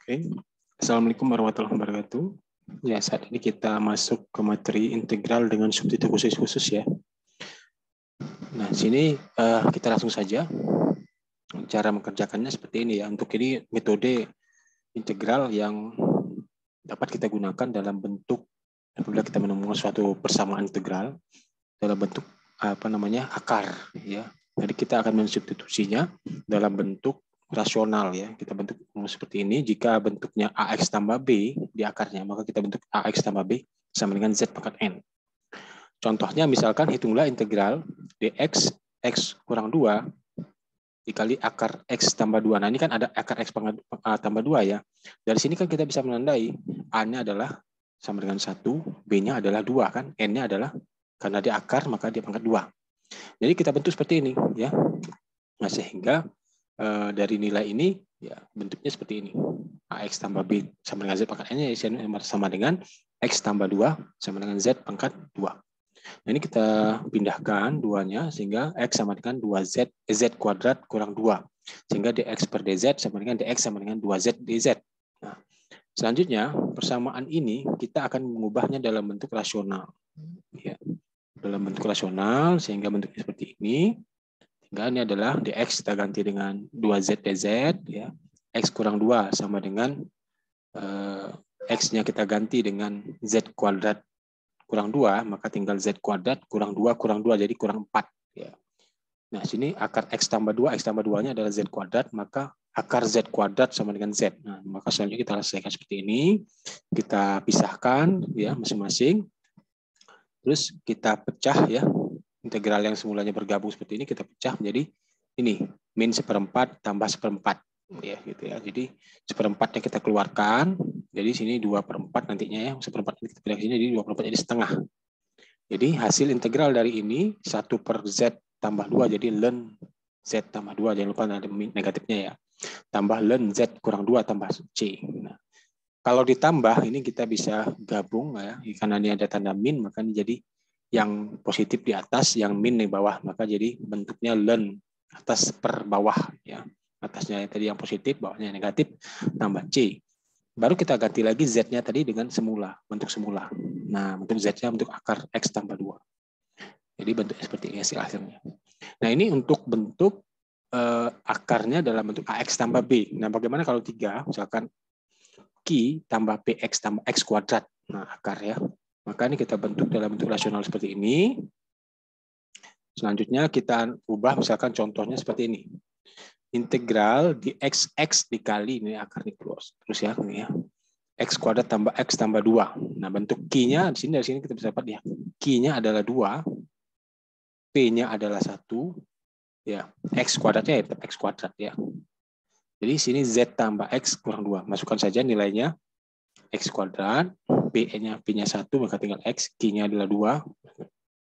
Oke. Assalamualaikum warahmatullahi wabarakatuh. Ya, saat ini kita masuk ke materi integral dengan subtitel khusus-khusus ya. Nah, sini kita langsung saja. Cara mengerjakannya seperti ini ya. Untuk ini metode integral yang dapat kita gunakan dalam bentuk apabila kita menemukan suatu persamaan integral dalam bentuk akar ya. Jadi kita akan mensubstitusinya dalam bentuk rasional ya. Kita bentuk seperti ini. Jika bentuknya AX tambah B di akarnya, maka kita bentuk AX tambah B sama dengan Z pangkat N. Contohnya misalkan hitunglah integral dx X kurang 2 dikali akar X tambah 2. Nah ini kan ada akar X tambah 2 ya. Dari sini kan kita bisa menandai A-nya adalah sama dengan 1, B-nya adalah 2 kan. N-nya adalah karena dia akar maka dia pangkat 2. Jadi kita bentuk seperti ini ya. Nah sehingga dari nilai ini ya bentuknya seperti ini. AX tambah B sama dengan Z pangkat N-nya sama dengan X tambah 2 sama dengan Z pangkat 2. Nah, ini kita pindahkan duanya sehingga X sama dengan 2Z Z kuadrat kurang 2. Sehingga dx per dz sama dengan dx sama dengan 2Z dz. Nah, selanjutnya persamaan ini kita akan mengubahnya dalam bentuk rasional. Ya. Dalam bentuk rasional sehingga bentuknya seperti ini. Sehingga ini adalah dx kita ganti dengan 2z dz ya. X kurang 2 sama dengan x-nya kita ganti dengan z kuadrat kurang 2, maka tinggal z kuadrat kurang 2 jadi kurang 4 ya. Nah, sini akar x tambah 2, x tambah 2-nya adalah z kuadrat, maka akar z kuadrat sama dengan z. Nah, maka selanjutnya kita selesaikan seperti ini. Kita pisahkan ya masing-masing. Terus kita pecah ya. Integral yang semulanya bergabung seperti ini kita pecah menjadi ini min 1/4 tambah 1/4 ya gitu ya. Jadi 1/4-nya kita keluarkan. Jadi sini 2/4 nantinya ya. 1/4 ini kita pindah ke sini jadi 2/4 jadi setengah. Jadi hasil integral dari ini 1/z tambah 2 jadi ln z tambah 2. Jangan lupa ada negatifnya ya. Tambah ln z kurang 2 tambah c. Nah, kalau ditambah ini kita bisa gabung ya. Karena ini ada tanda min maka ini jadi yang positif di atas, yang min di bawah, maka jadi bentuknya ln atas per bawah ya. Atasnya tadi yang positif, bawahnya yang negatif, tambah c. Baru kita ganti lagi z-nya tadi dengan semula, bentuk semula. Nah, bentuk z-nya bentuk akar x tambah 2. Jadi bentuknya seperti ini hasilnya. Nah, ini untuk bentuk akarnya dalam bentuk ax tambah b. Nah, bagaimana kalau 3, misalkan q tambah px tambah x kuadrat. Nah, akar ya. Maka ini kita bentuk dalam bentuk rasional seperti ini. Selanjutnya kita ubah misalkan contohnya seperti ini. Integral di x dikali ini akar ini terus ya ini ya. X kuadrat tambah x tambah 2. Nah, bentuk q-nya di sini dari sini kita bisa dapat ya. Q-nya adalah 2, p-nya adalah 1 ya. X kuadratnya ya tetap x kuadrat ya. Jadi sini z tambah x kurang 2. Masukkan saja nilainya x kuadrat, p-nya 1, maka tinggal x, q-nya adalah 2.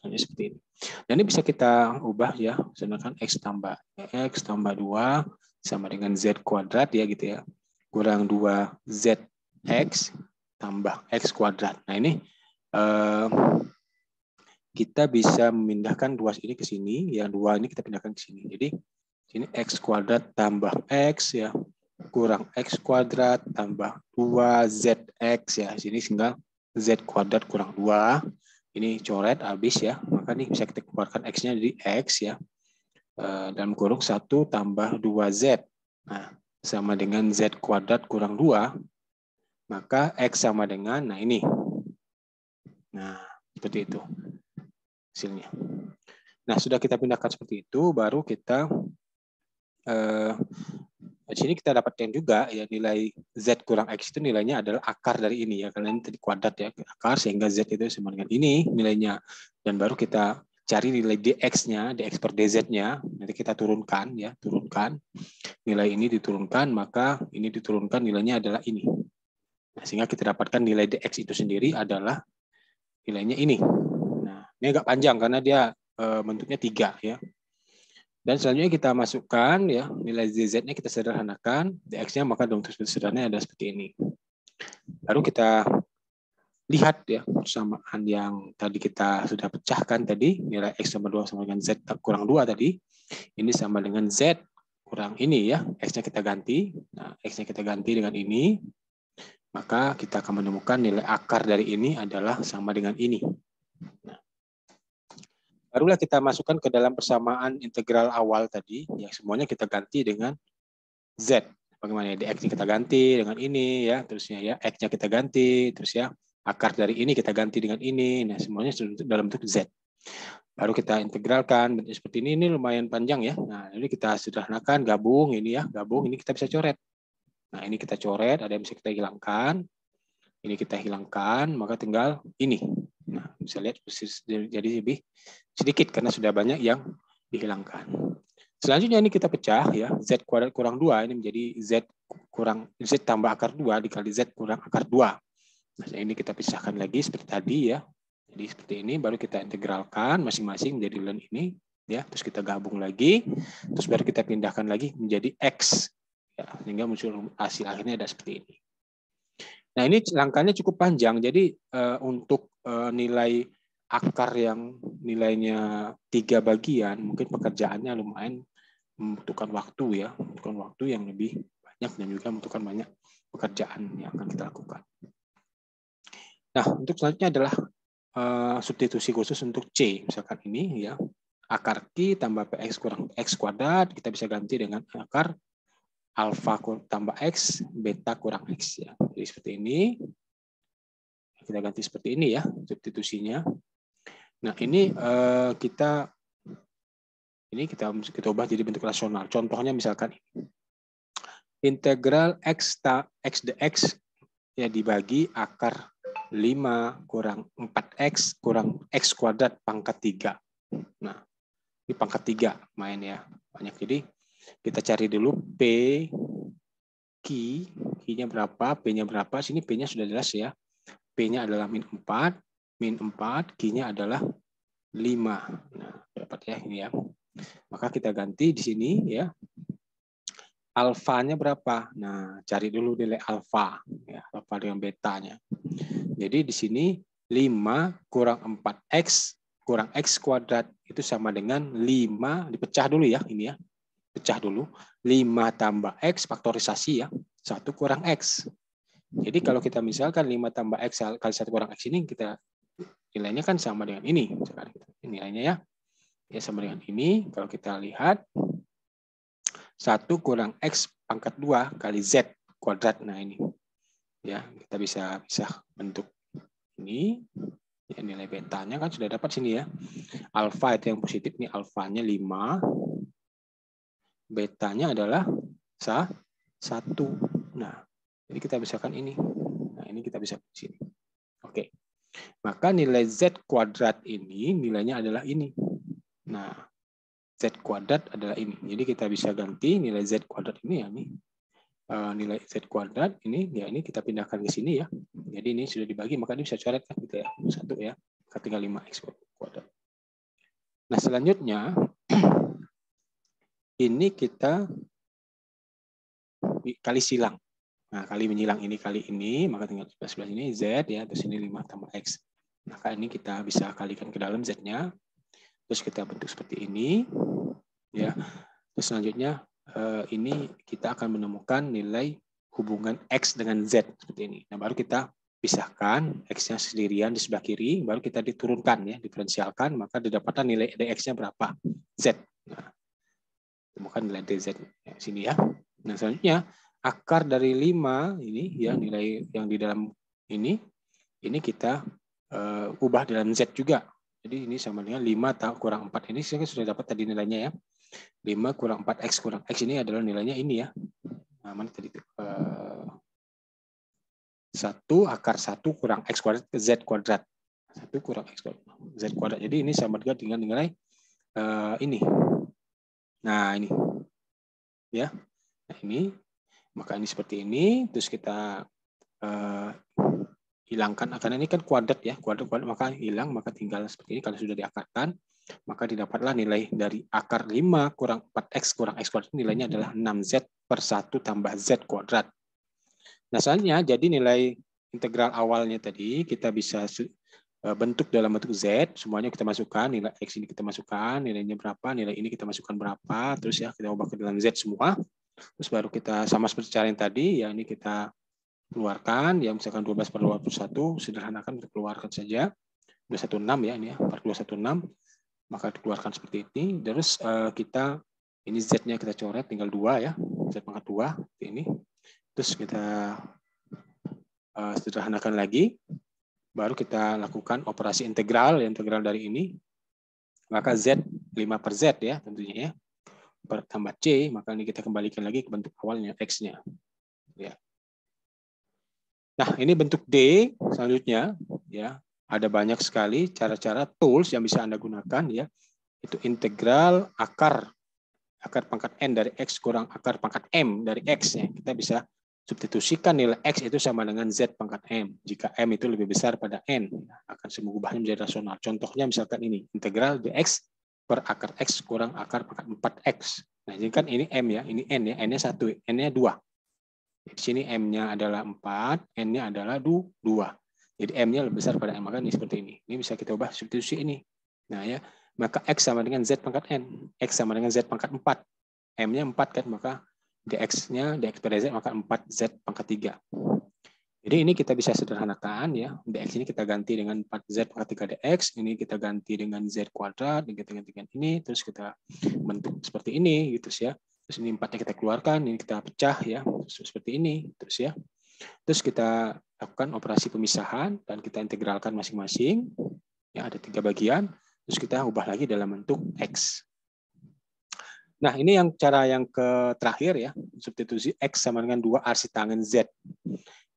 Seperti ini. Dan ini bisa kita ubah ya, sedangkan x tambah 2 sama dengan z kuadrat ya gitu ya. Kurang 2zx tambah x kuadrat. Nah, ini kita bisa memindahkan 2 ini ke sini, yang 2 ini kita pindahkan ke sini. Jadi sini x kuadrat tambah x ya. Kurang x kuadrat tambah 2zx ya. Sini tinggal z kuadrat kurang 2. Ini coret habis ya. Maka ini bisa kita keluarkan x-nya jadi x ya. Dalam kurung 1 tambah 2z. Nah, sama dengan z kuadrat kurang 2. Maka x sama dengan, nah ini. Nah, seperti itu hasilnya. Nah, sudah kita pindahkan seperti itu, baru kita di sini kita dapatkan juga ya nilai z kurang x itu nilainya adalah akar dari ini ya, karena ini tadi kuadrat ya akar sehingga z itu sama dengan ini nilainya, dan baru kita cari nilai dx-nya, dx per dz-nya, nanti kita turunkan ya, turunkan nilai ini diturunkan, maka ini diturunkan nilainya adalah ini. Nah, sehingga kita dapatkan nilai dx itu sendiri adalah nilainya ini. Nah, ini agak panjang karena dia bentuknya 3 ya. Dan selanjutnya kita masukkan ya nilai dz-nya kita sederhanakan, dx-nya maka dong sederhananya ada seperti ini. Baru kita lihat ya persamaan yang tadi kita sudah pecahkan tadi, nilai x sama 2 sama dengan z kurang 2 tadi. Ini sama dengan z kurang ini ya, X-nya kita ganti. Nah, X-nya kita ganti dengan ini, maka kita akan menemukan nilai akar dari ini adalah sama dengan ini. Nah, barulah kita masukkan ke dalam persamaan integral awal tadi, yang semuanya kita ganti dengan Z. Bagaimana ya, X-nya kita ganti dengan ini ya, terusnya ya, X-nya kita ganti, terus ya, akar dari ini kita ganti dengan ini. Nah, semuanya dalam bentuk Z. Baru kita integralkan seperti ini lumayan panjang ya. Nah, ini kita sederhanakan, gabung ini ya, gabung ini kita bisa coret. Nah, ini kita coret, ada yang bisa kita hilangkan. Ini kita hilangkan, maka tinggal ini. Nah, bisa lihat jadi lebih sedikit karena sudah banyak yang dihilangkan. Selanjutnya ini kita pecah ya, Z kuadrat kurang 2 ini menjadi Z tambah akar 2 dikali Z kurang akar 2. Nah, ini kita pisahkan lagi seperti tadi ya. Jadi seperti ini baru kita integralkan masing-masing menjadi ln ini ya, terus kita gabung lagi, terus baru kita pindahkan lagi menjadi X ya, sehingga muncul hasil akhirnya ada seperti ini. Nah, ini langkahnya cukup panjang. Jadi untuk nilai akar yang nilainya 3 bagian, mungkin pekerjaannya lumayan membutuhkan waktu ya, membutuhkan waktu yang lebih banyak dan juga membutuhkan banyak pekerjaan yang akan kita lakukan. Nah, untuk selanjutnya adalah substitusi khusus untuk C. Misalkan ini ya, akar Q tambah PX kurang X kuadrat, kita bisa ganti dengan akar alfa tambah X, beta kurang X ya. Jadi seperti ini. Kita ganti seperti ini ya, substitusinya. Nah, ini kita ubah jadi bentuk rasional. Contohnya misalkan integral X dx ya dibagi akar 5 kurang 4X kurang X kuadrat pangkat 3. Nah, ini pangkat 3 main ya. Banyak. Jadi kita cari dulu P, Q-nya berapa, P-nya berapa. Sini P-nya sudah jelas ya. P-nya adalah min 4, Q-nya adalah 5. Nah, dapat ya ini ya. Maka kita ganti di sini ya. Alfanya berapa? Nah, cari dulu nilai alfa ya, alfa dengan betanya. Jadi di sini 5 kurang 4X kurang X kuadrat itu sama dengan 5, dipecah dulu ya ini ya. Pecah dulu. 5 tambah X faktorisasi ya. 1 kurang X. Jadi kalau kita misalkan 5 tambah X kali 1 kurang X ini kita nilainya kan sama dengan ini. Sekarang nilainya ya. Ya sama dengan ini. Kalau kita lihat 1 kurang X pangkat 2 kali Z kuadrat. Nah ini. Ya, kita bisa bentuk ini. Ya, nilai betanya kan sudah dapat sini ya. Alfa itu yang positif, ini alfanya 5. Betanya adalah 1. Nah, jadi kita misalkan ini. Nah, ini kita bisa di sini. Oke. Maka nilai Z kuadrat ini nilainya adalah ini. Nah, Z kuadrat adalah ini. Jadi kita bisa ganti nilai Z kuadrat ini ya nih. Nilai Z kuadrat ini ya ini kita pindahkan ke sini ya. Jadi ini sudah dibagi maka ini bisa coret kan gitu ya. 1 ya. Tinggal 5X kuadrat. Nah, selanjutnya ini kita kali silang. Nah, kali menyilang ini kali ini, maka tinggal sebelah ini Z ya, terus ini 5 tambah X. Maka ini kita bisa kalikan ke dalam Z-nya. Terus kita bentuk seperti ini. Ya. Terus selanjutnya ini kita akan menemukan nilai hubungan X dengan Z seperti ini. Nah, baru kita pisahkan X-nya sendirian di sebelah kiri, baru kita diturunkan ya, diferensialkan, maka didapatkan nilai dx-nya berapa? Z. Nah, temukan nilai dz ya, sini ya. Nah, selanjutnya akar dari 5 ini ya, nilai yang di dalam ini kita ubah dalam Z juga. Jadi ini sama dengan 5 kurang 4. Ini saya sudah dapat tadi nilainya ya. 5 kurang 4X kurang X ini adalah nilainya ini ya. Nah, mana tadi? 1 akar 1 kurang X kuadrat ke Z kuadrat. 1 kurang X kuadrat Z kuadrat. Jadi ini sama dengan nilai ini. Nah, ini. Ya. Nah, ini. Maka ini seperti ini. Terus kita hilangkan. Karena ini kan kuadrat ya. Kuadrat maka hilang. Maka tinggal seperti ini. Kalau sudah diakarkan. Maka didapatlah nilai dari akar 5 kurang 4X kurang X kuadrat. Nilainya adalah 6Z per 1 tambah Z kuadrat. Nah, selanjutnya jadi nilai integral awalnya tadi kita bisa bentuk dalam bentuk Z, semuanya kita masukkan, nilai X ini kita masukkan, nilainya berapa, nilai ini kita masukkan berapa, terus ya kita ubah ke dalam Z semua, terus baru kita sama seperti cara yang tadi, ya ini kita keluarkan, ya misalkan 12/21, sederhanakan, kita keluarkan saja, 216 ya, ini ya, 4216, maka dikeluarkan seperti ini, terus kita, ini Z-nya kita coret, tinggal 2 ya, Z pangkat 2, ini, terus kita sederhanakan lagi, baru kita lakukan operasi integral dari ini, maka Z 5/Z ya tentunya ya, per tambah C, maka ini kita kembalikan lagi ke bentuk awalnya, X-nya. Ya. Nah, ini bentuk D selanjutnya, ya ada banyak sekali cara-cara tools yang bisa Anda gunakan ya, itu integral akar pangkat N dari X kurang akar pangkat M dari X ya, kita bisa substitusikan nilai X itu sama dengan Z pangkat M. Jika M itu lebih besar pada N, akan mengubahnya menjadi rasional. Contohnya misalkan ini, integral dx per akar X kurang akar pangkat 4X. Nah, ini kan ini M ya, ini N ya, N-nya 1, N-nya 2. Di sini M-nya adalah 4, N-nya adalah 2. Jadi M-nya lebih besar pada M, maka ini seperti ini. Ini bisa kita ubah substitusi ini. Nah ya, maka X sama dengan Z pangkat N. X sama dengan Z pangkat 4. M-nya 4 kan, maka dx-nya dx per dz maka 4z pangkat 3. Jadi ini kita bisa sederhanakan ya. Dx ini kita ganti dengan 4z pangkat 3 dx, ini kita ganti dengan z kuadrat, ini kita ganti dengan ini, terus kita bentuk seperti ini gitu ya. Terus ini 4-nya kita keluarkan, ini kita pecah ya, seperti ini terus ya. Terus kita lakukan operasi pemisahan dan kita integralkan masing-masing. Ya, ada 3 bagian. Terus kita ubah lagi dalam bentuk X. Nah, ini yang cara yang terakhir ya, substitusi X sama dengan 2 arsi tangen Z.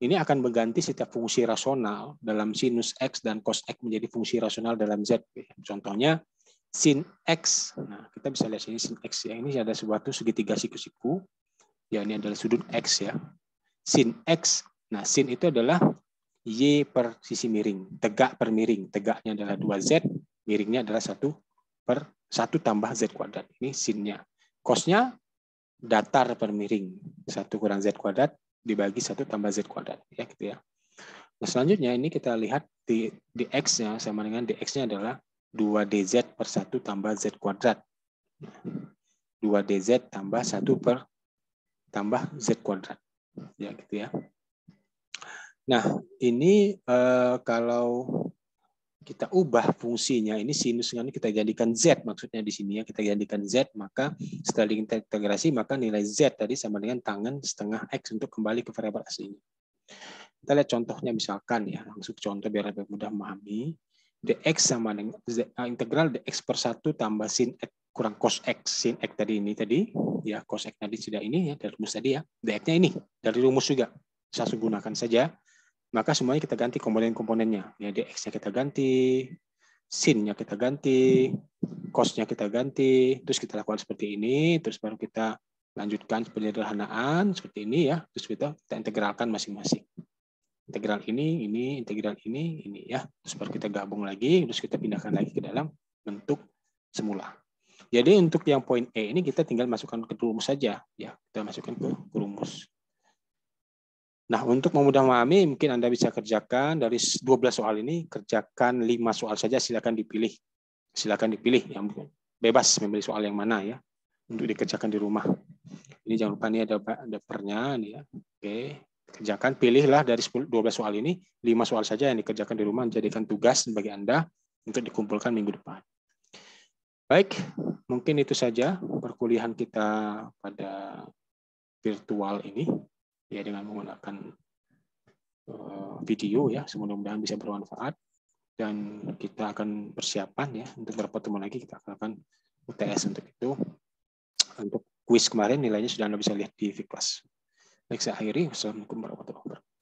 Ini akan mengganti setiap fungsi rasional dalam sinus X dan cos X menjadi fungsi rasional dalam Z. Contohnya, sin X. Nah, kita bisa lihat sini sin X ya. Ini ada suatu segitiga siku-siku. Ya, ini adalah sudut X ya. Sin X. Nah, sin itu adalah Y per sisi miring. Tegak per miring. Tegaknya adalah 2Z, miringnya adalah 1 tambah Z kuadrat. Ini sinnya. Cosnya datar per miring, 1 kurang Z kuadrat dibagi 1 tambah Z kuadrat. Ya, gitu ya. Nah, selanjutnya ini kita lihat di dx-nya sama dengan dx-nya adalah 2dz per 1 tambah Z kuadrat. 2dz tambah 1 per tambah Z kuadrat. Ya, gitu ya. Nah, ini kalau kita ubah fungsinya, ini sinusnya ini kita jadikan Z, maksudnya di sini ya, kita jadikan Z, maka setelah diintegrasi, maka nilai Z tadi sama dengan tangen setengah X untuk kembali ke variabel aslinya. Kita lihat contohnya misalkan ya, langsung contoh biar lebih mudah memahami. Dx sama dengan integral dx per 1 tambah sin X kurang cos X. Sin X tadi ini tadi, ya cos X tadi sudah ini ya, dari rumus tadi ya. Dx-nya ini, dari rumus juga. Saya gunakan saja. Maka semuanya kita ganti komponen-komponennya. Ya, dx-nya kita ganti, sin-nya kita ganti, cos-nya kita ganti, terus kita lakukan seperti ini, terus baru kita lanjutkan penyederhanaan seperti ini ya, terus kita integralkan masing-masing. Integral ini, integral ini ya, terus baru kita gabung lagi, terus kita pindahkan lagi ke dalam bentuk semula. Jadi untuk yang poin E ini kita tinggal masukkan ke rumus saja, ya, kita masukkan ke rumus. Nah, untuk memudahkan memahami, mungkin Anda bisa kerjakan dari 12 soal ini, kerjakan 5 soal saja, silakan dipilih. Silakan dipilih, yang bebas memilih soal yang mana ya, untuk dikerjakan di rumah. Ini jangan lupa, ini ada pernya, nih ya. Oke, kerjakan, pilihlah dari 12 soal ini, 5 soal saja yang dikerjakan di rumah, jadikan tugas bagi Anda untuk dikumpulkan minggu depan. Baik, mungkin itu saja perkuliahan kita pada virtual ini. Ya, dengan menggunakan video ya, mudah-mudahan bisa bermanfaat, dan kita akan persiapan ya untuk bertemu lagi, kita akan UTS untuk itu. Untuk kuis kemarin nilainya sudah Anda bisa lihat di Viklas. Baik, saya akhiri. Wassalamualaikum warahmatullahi wabarakatuh.